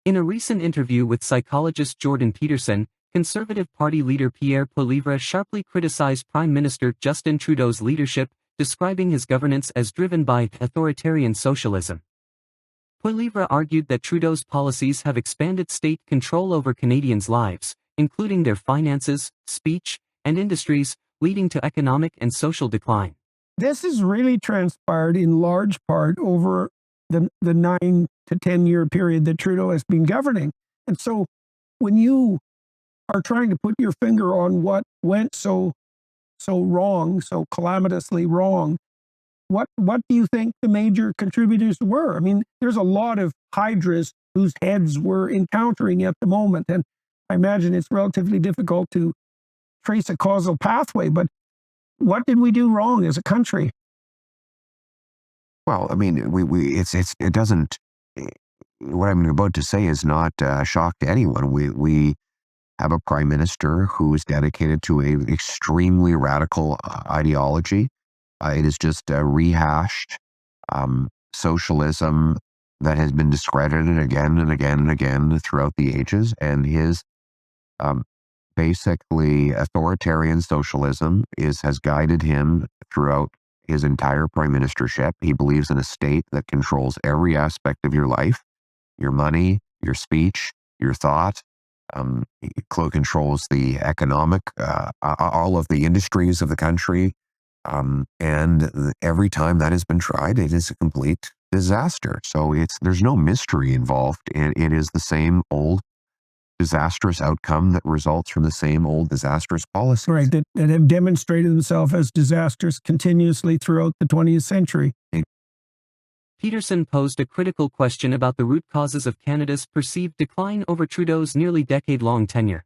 In a recent interview with psychologist Jordan Peterson, Conservative Party leader Pierre Poilievre sharply criticized Prime Minister Justin Trudeau's leadership, describing his governance as driven by authoritarian socialism. Poilievre argued that Trudeau's policies have expanded state control over Canadians' lives, including their finances, speech, and industries, leading to economic and social decline. This has really transpired in large part over the 9 to 10 year period that Trudeau has been governing. And so when you are trying to put your finger on what went so wrong, so calamitously wrong, what do you think the major contributors were? I mean, there's a lot of hydras whose heads we're encountering at the moment, and I imagine it's relatively difficult to trace a causal pathway, but what did we do wrong as a country? Well, I mean, it doesn't. What I'm about to say is not a shock to anyone. We have a prime minister who is dedicated to a extremely radical ideology. It is just a rehashed socialism that has been discredited again and again and again throughout the ages, and his basically authoritarian socialism has guided him throughout his entire prime ministership. He believes in a state that controls every aspect of your life, your money, your speech, your thought. He controls the economic, all of the industries of the country. And every time that has been tried, it is a complete disaster. So there's no mystery involved. It is the same old disastrous outcome that results from the same old disastrous policies. Right, that have demonstrated themselves as disastrous continuously throughout the 20th century. Peterson posed a critical question about the root causes of Canada's perceived decline over Trudeau's nearly decade-long tenure.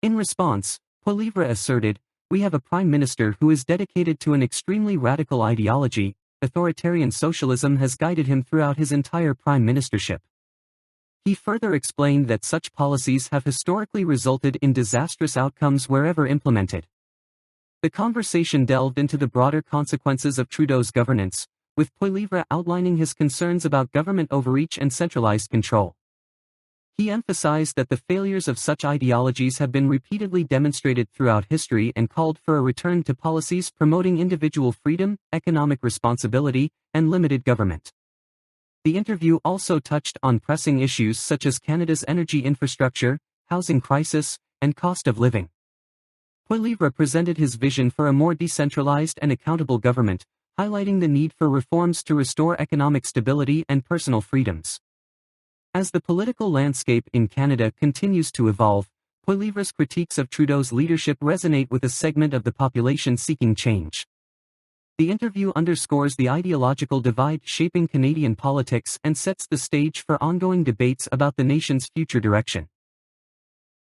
In response, Poilievre asserted, "We have a prime minister who is dedicated to an extremely radical ideology. Authoritarian socialism has guided him throughout his entire prime ministership." He further explained that such policies have historically resulted in disastrous outcomes wherever implemented. The conversation delved into the broader consequences of Trudeau's governance, with Poilievre outlining his concerns about government overreach and centralized control. He emphasized that the failures of such ideologies have been repeatedly demonstrated throughout history and called for a return to policies promoting individual freedom, economic responsibility, and limited government. The interview also touched on pressing issues such as Canada's energy infrastructure, housing crisis, and cost of living. Poilievre presented his vision for a more decentralized and accountable government, highlighting the need for reforms to restore economic stability and personal freedoms. As the political landscape in Canada continues to evolve, Poilievre's critiques of Trudeau's leadership resonate with a segment of the population seeking change. The interview underscores the ideological divide shaping Canadian politics and sets the stage for ongoing debates about the nation's future direction.